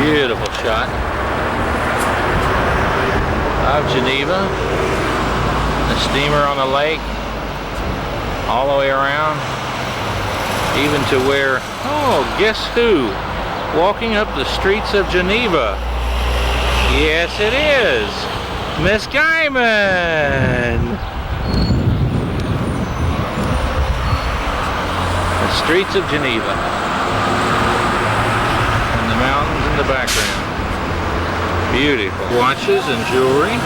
Beautiful shot of Geneva. The steamer on the lake, all the way around, even to where, oh, guess who? Walking up the streets of Geneva. Yes, it is Miss Guyman. The streets of Geneva. And the mountains in the background. Beautiful. Watches and jewelry.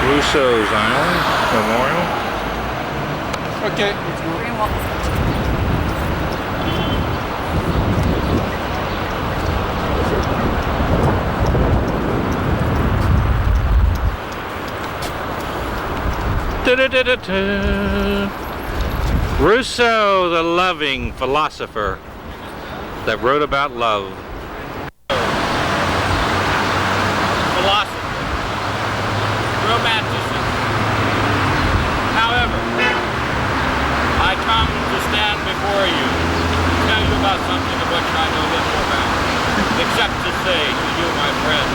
Rousseau's Island Memorial. Okay. Rousseau, the loving philosopher that wrote about love. Philosophy. Romanticism. However, I come to stand before you to tell you about something of which I know little about, except to say to you, my friend,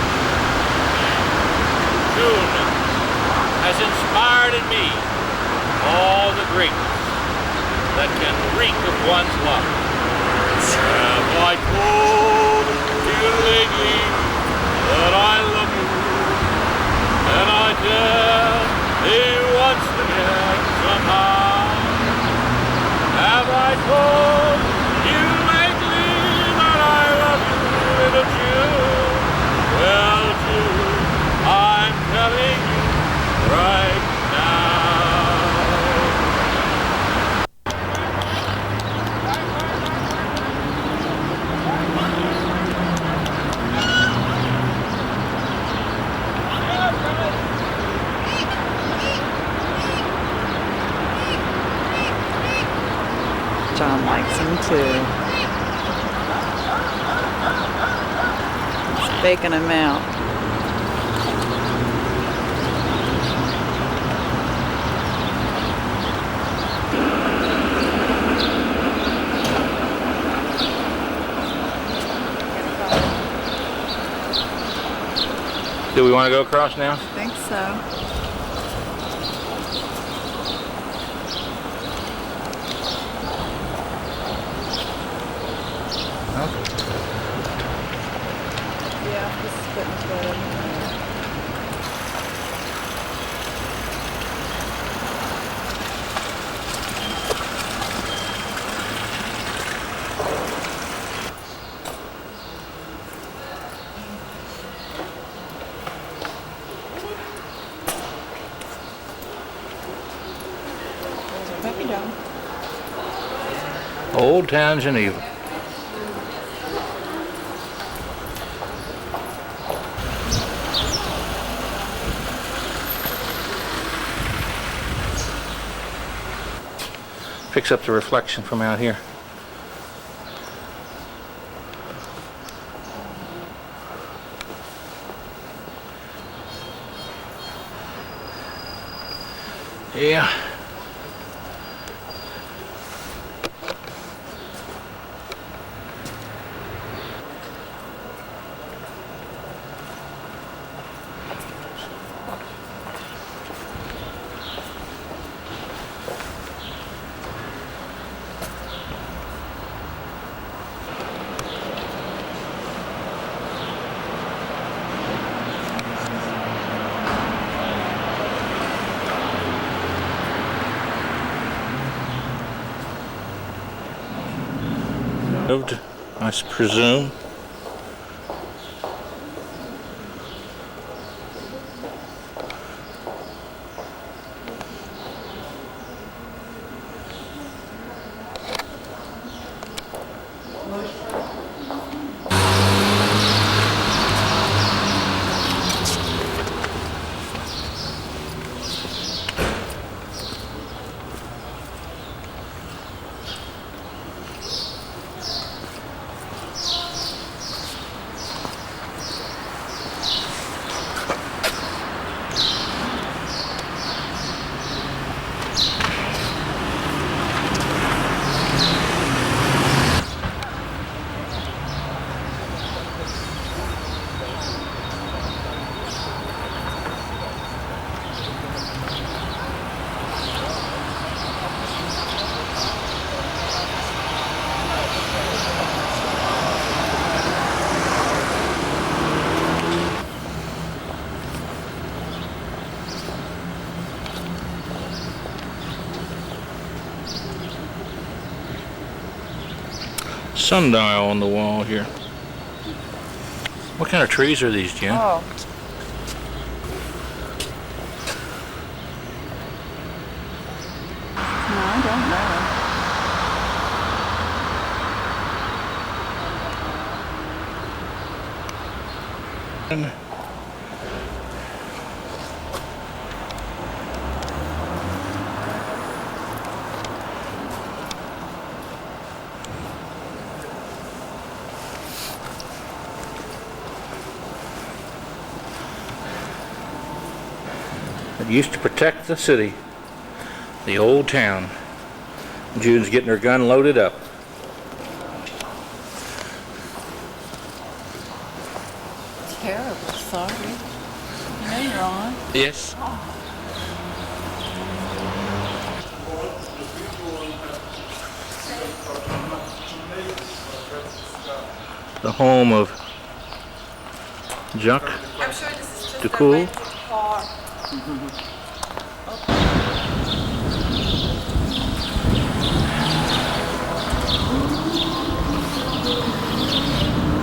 June has inspired in me all the greatness that can reek of one's love. Have I told you lately that I love you? And I tell you once again somehow. Have I told you lately that I love you, little June? Well, June, I'm telling you right now. John likes him too. Faking him out. Do we want to go across now? I think so. Yeah, this is getting better. Puppy dog. Old Town Geneva. Picks up the reflection from out here. Yeah. Moved, I presume. sundial on the wall here. What kind of trees are these, Jen? Oh. No, I don't know. It used to protect the city, the old town. June's getting her gun loaded up. Terrible. Sorry. You know you're on. Yes. The home of Jacques I'm sure this is just Ducoul. car.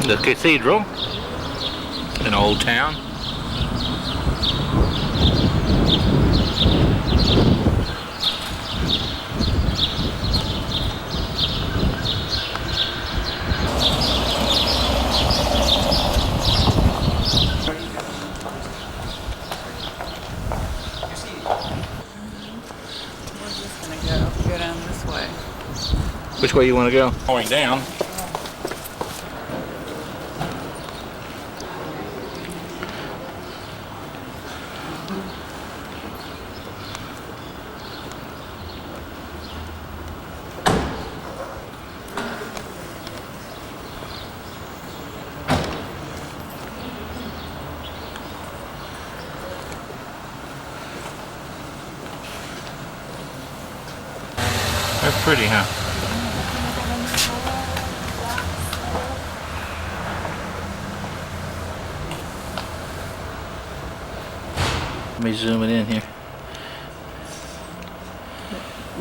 The cathedral in Old Town. We're just gonna go down this way. Which way you want to go? Going down. They're pretty, huh? Let me zoom it in here.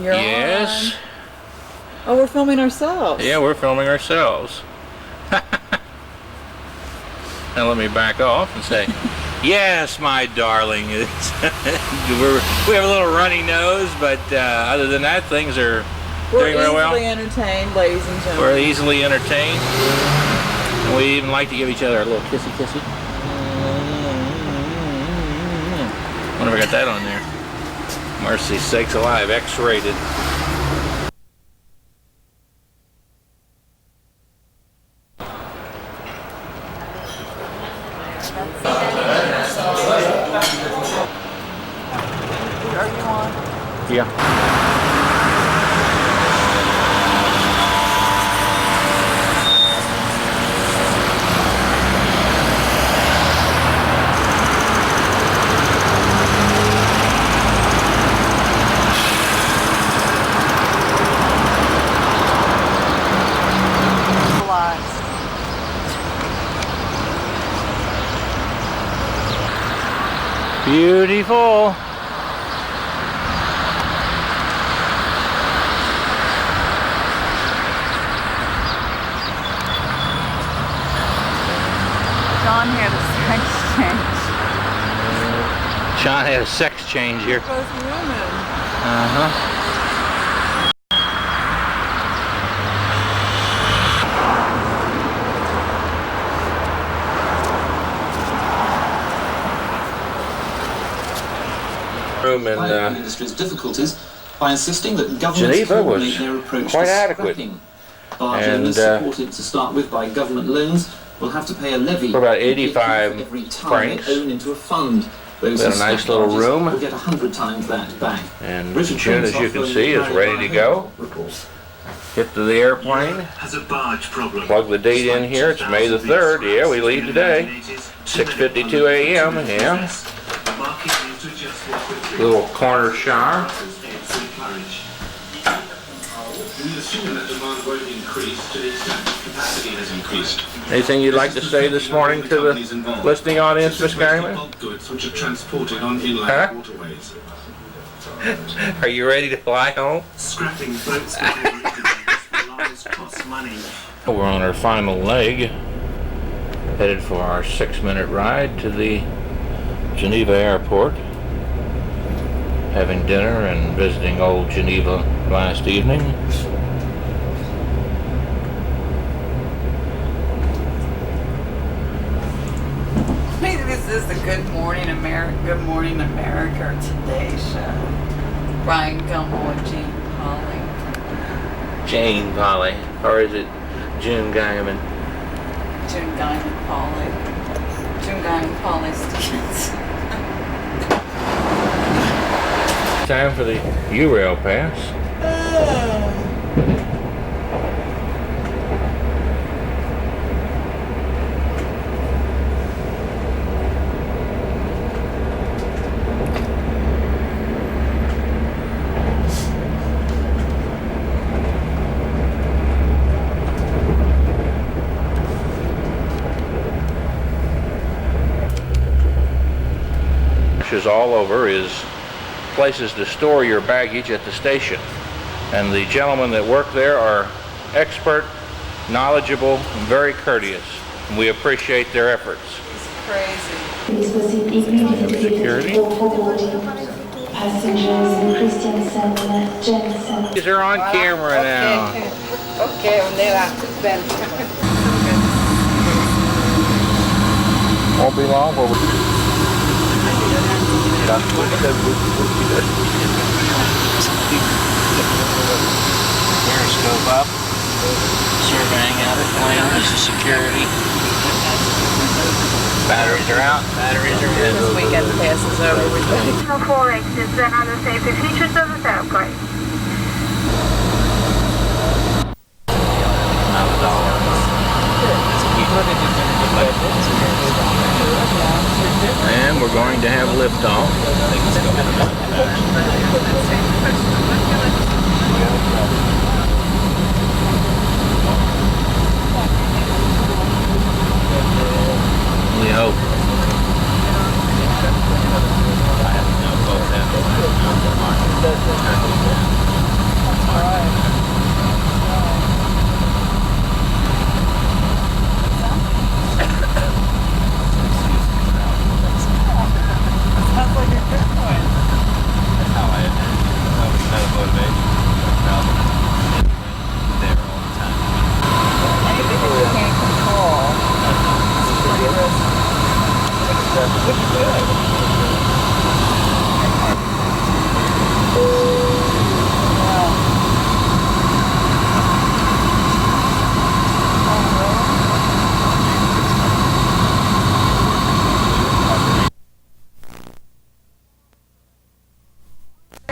You're Yes. on. Oh, we're filming ourselves. Yeah, we're filming ourselves. Now let me back off and say, yes, my darling. We have a little runny nose, but other than that, things are We're doing very well. easily entertained, ladies and gentlemen. We're easily entertained. And we even like to give each other a little kissy kissy. Wonder if I got that on there. Mercy sakes alive, X-rated. Are you on? Yeah. Beautiful. John had a sex change. Sean had a sex change here. Both women. Uh-huh. Room in industry's difficulties by insisting that governments Geneva was coordinate their approach quite to adequate. scrapping. Barge And, owners supported to start with by government loans will have to pay a levy for about for 85 every ton francs. they own into a fund. Those We who got a nice scrap little barges room. will get 100 times that back. And Richard June, as you French can off see, is Royal ready to go. Report. Get to the airplane. Has a barge problem. Plug the date in here. It's May the 3rd. Yeah, we leave today. 6:52 a.m. Yeah. Little corner shower. We assume that demand won't increase to the extent that capacity has increased. Anything you'd like to say this morning to the listening audience, Miss Guyman? Bulk goods which are transported on inland Huh? waterways. Are you ready to fly home? Scrapping boats before liquidated relies This costs money. We're on our final leg, headed for our 6-minute ride to the Geneva airport, having dinner and visiting old Geneva last evening. Maybe this is the Good Morning America or Today Show. Brian Gumbel and Jane Polly. Jane Polly, or is it June Guyman? June Guyman Polly. June Guyman Polly Stevens. Time for the U-Rail pass. All over is places to store your baggage at the station, and the gentlemen that work there are expert, knowledgeable, and very courteous, and we appreciate their efforts. It's crazy. Please proceed immediately Security. Passengers Christiansen, Jensen. These are on camera now. Okay, Won't be long, but we Periscope up. Surveying out the plane. This is security. batteries are out. Batteries are in. This weekend passes over with Additional 4 exits and other safety features of this airplane. And we're going to have liftoff. We hope. Sounds like a good point. That's how I kind of motivation. There all the time. Anything that you can't control is pretty risky.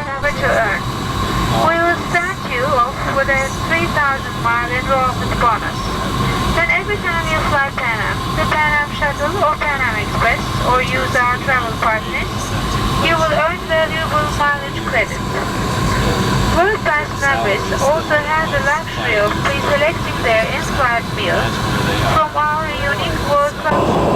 Number to earn. We will start you off with a 3,000-mile enrollment bonus. Then every time you fly Pan Am, the Pan Am Shuttle or Pan Am Express, or use our travel partners, you will earn valuable mileage credits. World Pass members also have the luxury of pre-selecting their in-flight meals from our unique World Class.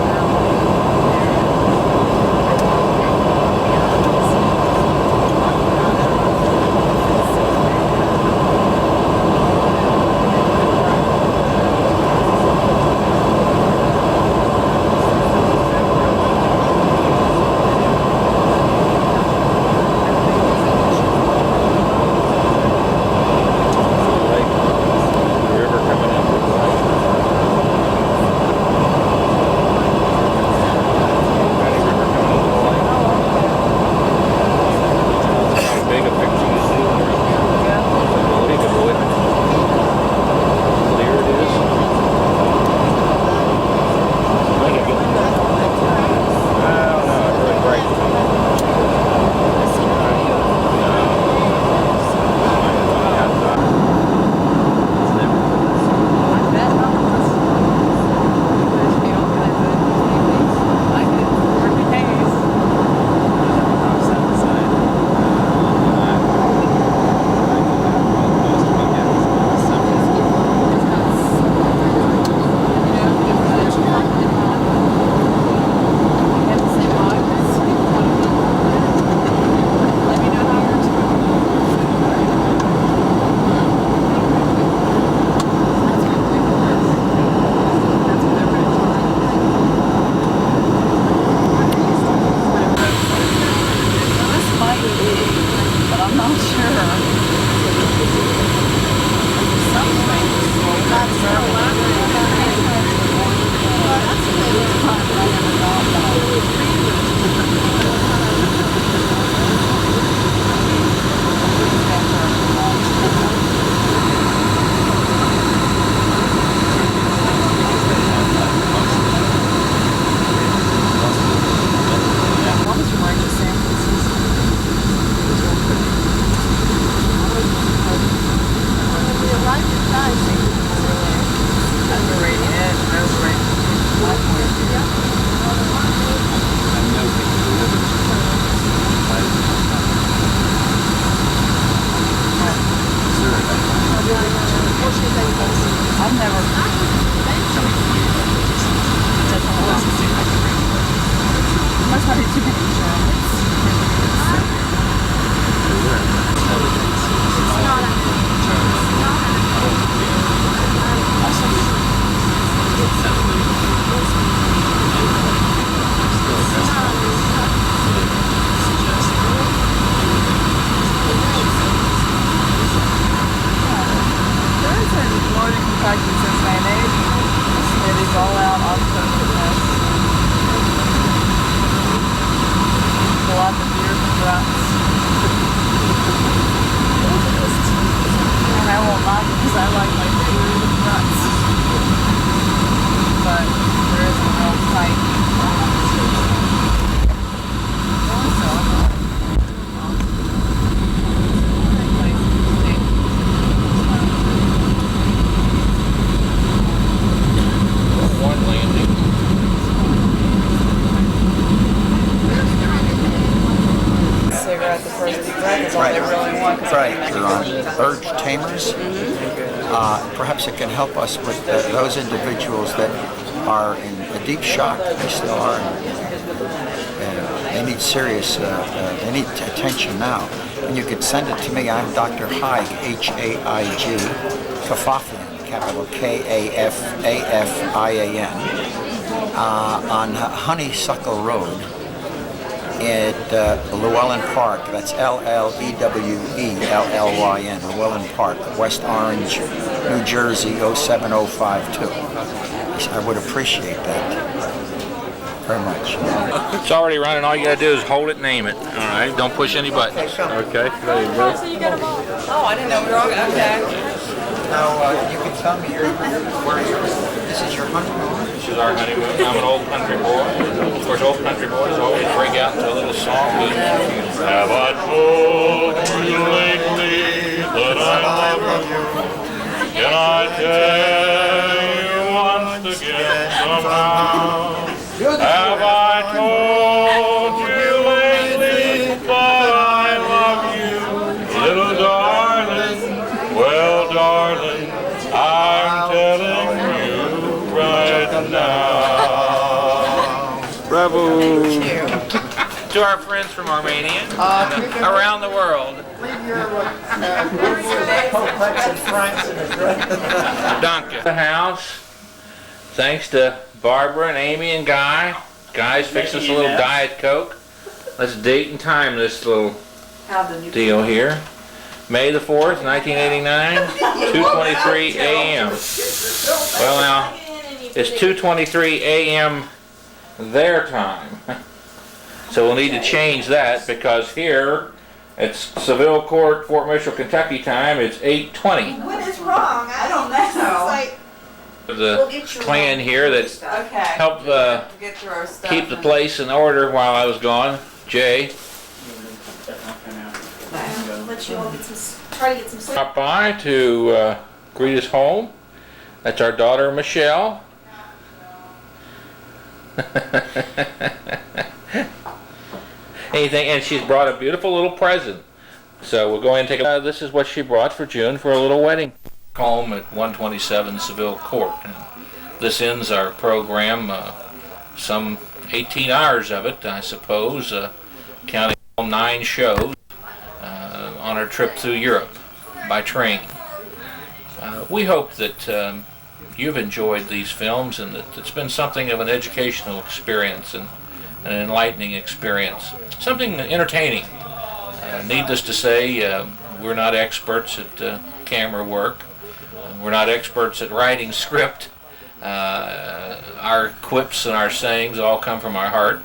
the first exec is all they really want. Right. You're on urge tamers. Perhaps it can help us with those individuals that are in a deep shock. They still are. They need serious, they need attention now. And you could send it to me. I'm Dr. Haig, H-A-I-G, Kafafian, capital K-A-F-A-F-I-A-N, on Honeysuckle Road at Llewellyn Park. That's L-L-E-W-E-L-L-Y-N, Llewellyn Park, West Orange, New Jersey, 07052. I would appreciate that very much. It's already running. All you gotta do is hold it, name it. All right. Don't push any buttons. Okay. There you go. So you got them all. Oh, I didn't know we were all going to. Okay. Now, you can tell me this is your honeymoon. This is our honeymoon. I'm an old country boy. Of course, old country boys always break out into a little song. Have I told you lately that I love you? Can I tell you once again somehow? Have I told you lately that I love you, little darling? Well, darling, I'm telling you right now. Bravo! To our friends from Armenia, around the world. Danke. The house, thanks to Barbara and Amy and Guy. Guy's fixing us a little Diet Coke. Let's date and time this little deal here. May the 4th, 1989, 2:23 a.m. Well now, it's 2:23 a.m. their time. So we'll need to change that because here it's Seville Court, Fort Mitchell, Kentucky time. It's 8:20. What is wrong? I don't know. The clan here that helped Get through our stuff keep the place in order while I was gone. Jay. Let you all get some, try to get some sleep. Stop by to greet us home. That's our daughter Michelle. Anything, and she's brought a beautiful little present. So we'll go ahead and take a this is what she brought for June for a little wedding. Home at 127 Seville Court. And this ends our program, some 18 hours of it, I suppose, counting 9 shows on our trip through Europe by train. We hope that you've enjoyed these films and that it's been something of an educational experience and an enlightening experience, something entertaining. Needless to say, we're not experts at camera work. We're not experts at writing script. Our quips and our sayings all come from our heart.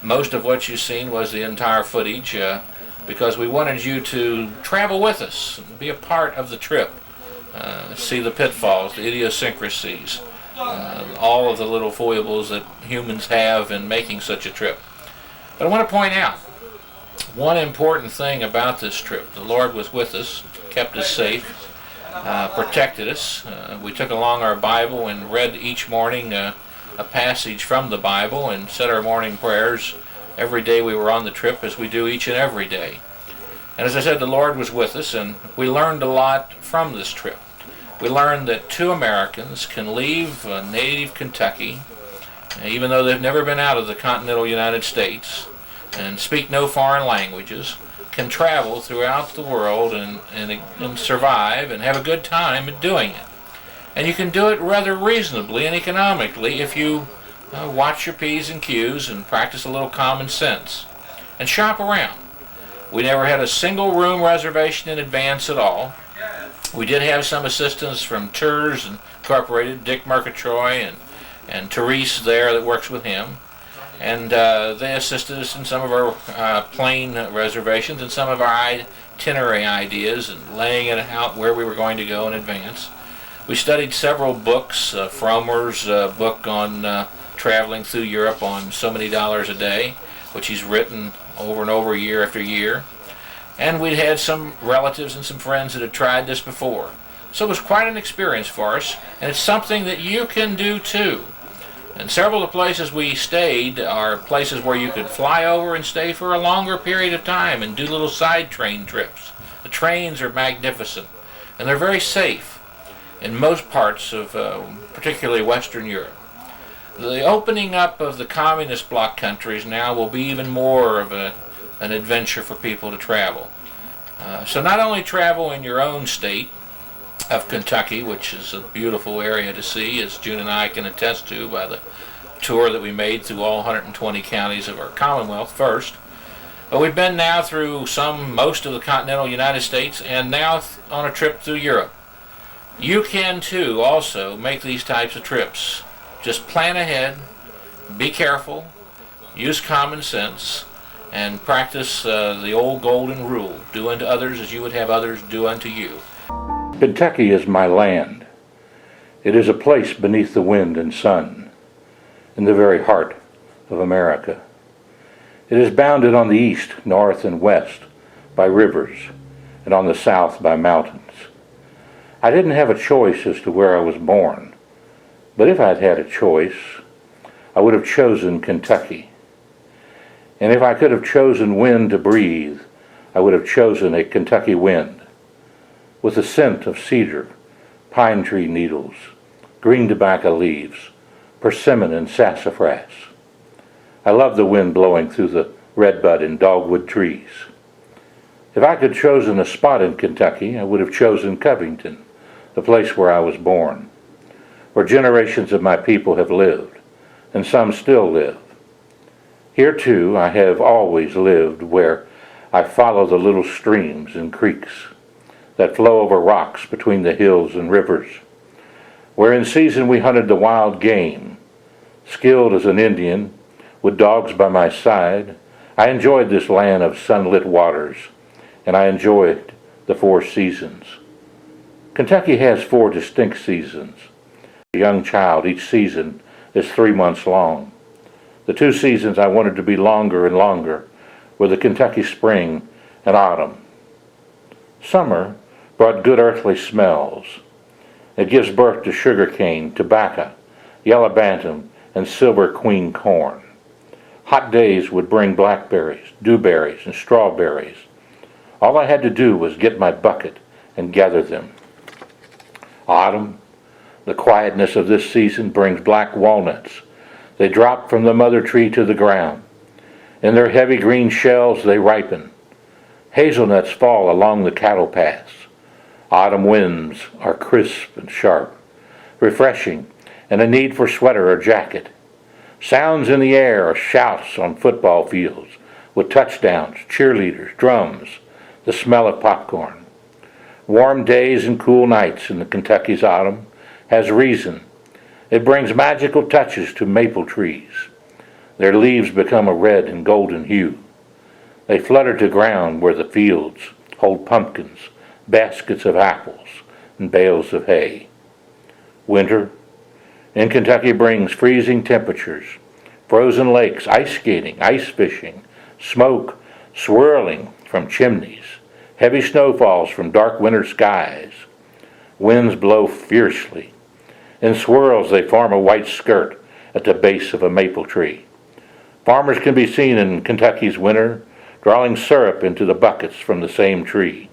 Most of what you've seen was the entire footage because we wanted you to travel with us, be a part of the trip, see the pitfalls, the idiosyncrasies, all of the little foibles that humans have in making such a trip. But I want to point out one important thing about this trip. The Lord was with us, kept us safe, protected us. We took along our Bible and read each morning a passage from the Bible and said our morning prayers every day we were on the trip, as we do each and every day. And as I said, the Lord was with us, and we learned a lot from this trip. We learned that 2 Americans can leave native Kentucky, even though they've never been out of the continental United States, and speak no foreign languages, can travel throughout the world and survive and have a good time at doing it. And you can do it rather reasonably and economically if you watch your P's and Q's and practice a little common sense and shop around. We never had a single room reservation in advance at all. We did have some assistance from Tours Incorporated, Dick Murgatroyd and Therese there that works with him. And they assisted us in some of our plane reservations and some of our itinerary ideas and laying it out where we were going to go in advance. We studied several books, Frommer's book on traveling through Europe on so many dollars a day, which he's written over and over year after year. And we'd had some relatives and some friends that had tried this before. So it was quite an experience for us, and it's something that you can do too. And several of the places we stayed are places where you could fly over and stay for a longer period of time and do little side train trips. The trains are magnificent, and they're very safe in most parts of particularly Western Europe. The opening up of the communist bloc countries now will be even more of an adventure for people to travel. So not only travel in your own state of Kentucky, which is a beautiful area to see, as June and I can attest to by the tour that we made through all 120 counties of our Commonwealth first. But we've been now through most of the continental United States, and now on a trip through Europe. You can too also make these types of trips. Just plan ahead, be careful, use common sense, and practice the old golden rule: do unto others as you would have others do unto you. Kentucky is my land. It is a place beneath the wind and sun, in the very heart of America. It is bounded on the east, north, and west by rivers, and on the south by mountains. I didn't have a choice as to where I was born, but if I'd had a choice, I would have chosen Kentucky. And if I could have chosen wind to breathe, I would have chosen a Kentucky wind, with the scent of cedar, pine tree needles, green tobacco leaves, persimmon and sassafras. I love the wind blowing through the redbud and dogwood trees. If I could have chosen a spot in Kentucky, I would have chosen Covington, the place where I was born, where generations of my people have lived, and some still live. Here too I have always lived, where I follow the little streams and creeks that flow over rocks between the hills and rivers, where in season we hunted the wild game. Skilled as an Indian, with dogs by my side, I enjoyed this land of sunlit waters, and I enjoyed the 4 seasons. Kentucky has 4 distinct seasons. A young child, each season is 3 months long. The 2 seasons I wanted to be longer and longer were the Kentucky spring and autumn. Summer brought good earthly smells. It gives birth to sugar cane, tobacco, yellow bantam, and silver queen corn. Hot days would bring blackberries, dewberries, and strawberries. All I had to do was get my bucket and gather them. Autumn, the quietness of this season, brings black walnuts. They drop from the mother tree to the ground. In their heavy green shells they ripen. Hazelnuts fall along the cattle paths. Autumn winds are crisp and sharp, refreshing, and a need for sweater or jacket. Sounds in the air are shouts on football fields, with touchdowns, cheerleaders, drums, the smell of popcorn. Warm days and cool nights in the Kentucky's autumn has reason. It brings magical touches to maple trees. Their leaves become a red and golden hue. They flutter to ground where the fields hold pumpkins, baskets of apples, and bales of hay. Winter in Kentucky brings freezing temperatures, frozen lakes, ice skating, ice fishing, smoke swirling from chimneys, heavy snowfalls from dark winter skies. Winds blow fiercely. In swirls they form a white skirt at the base of a maple tree. Farmers can be seen in Kentucky's winter drawing syrup into the buckets from the same tree.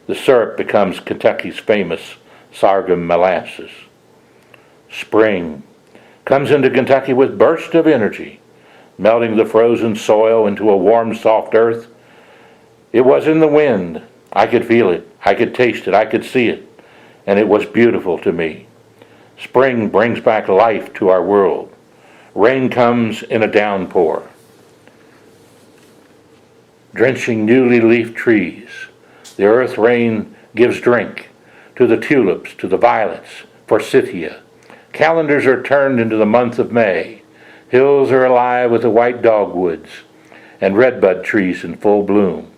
The syrup becomes Kentucky's famous sorghum molasses. Spring comes into Kentucky with bursts of energy, melting the frozen soil into a warm, soft earth. It was in the wind. I could feel it. I could taste it. I could see it. And it was beautiful to me. Spring brings back life to our world. Rain comes in a downpour, drenching newly leafed trees. The earth rain gives drink to the tulips, to the violets, forsythia. Calendars are turned into the month of May. Hills are alive with the white dogwoods and redbud trees in full bloom.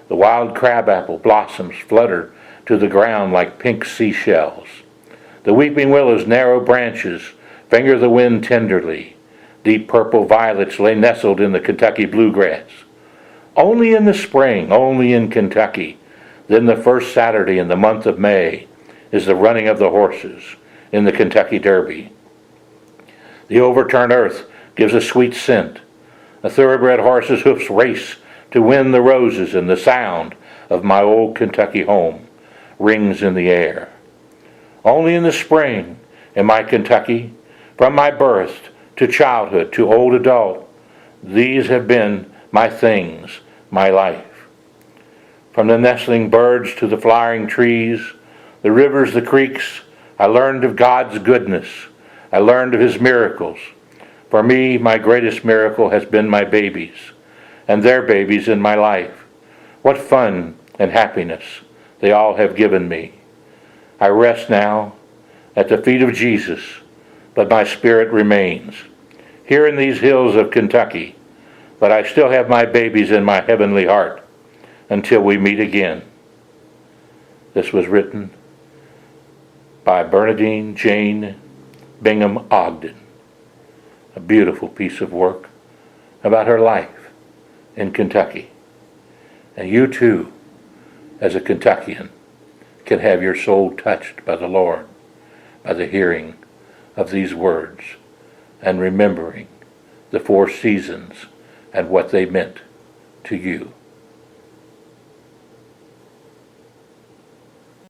The wild crabapple blossoms flutter to the ground like pink seashells. The weeping willow's narrow branches finger the wind tenderly. Deep purple violets lay nestled in the Kentucky bluegrass. Only in the spring, only in Kentucky, then the first Saturday in the month of May, is the running of the horses in the Kentucky Derby. The overturned earth gives a sweet scent. A thoroughbred horse's hoofs race to win the roses, and the sound of my old Kentucky home rings in the air. Only in the spring in my Kentucky, from my birth to childhood to old adult, these have been my things, my life. From the nestling birds to the flowering trees, the rivers, the creeks, I learned of God's goodness. I learned of His miracles. For me, my greatest miracle has been my babies and their babies in my life. What fun and happiness they all have given me. I rest now at the feet of Jesus, but my spirit remains here in these hills of Kentucky, but I still have my babies in my heavenly heart until we meet again. This was written by Bernadine Jane Bingham Ogden. A beautiful piece of work about her life in Kentucky. And you too, as a Kentuckian, can have your soul touched by the Lord, by the hearing of these words and remembering the 4 seasons and what they meant to you.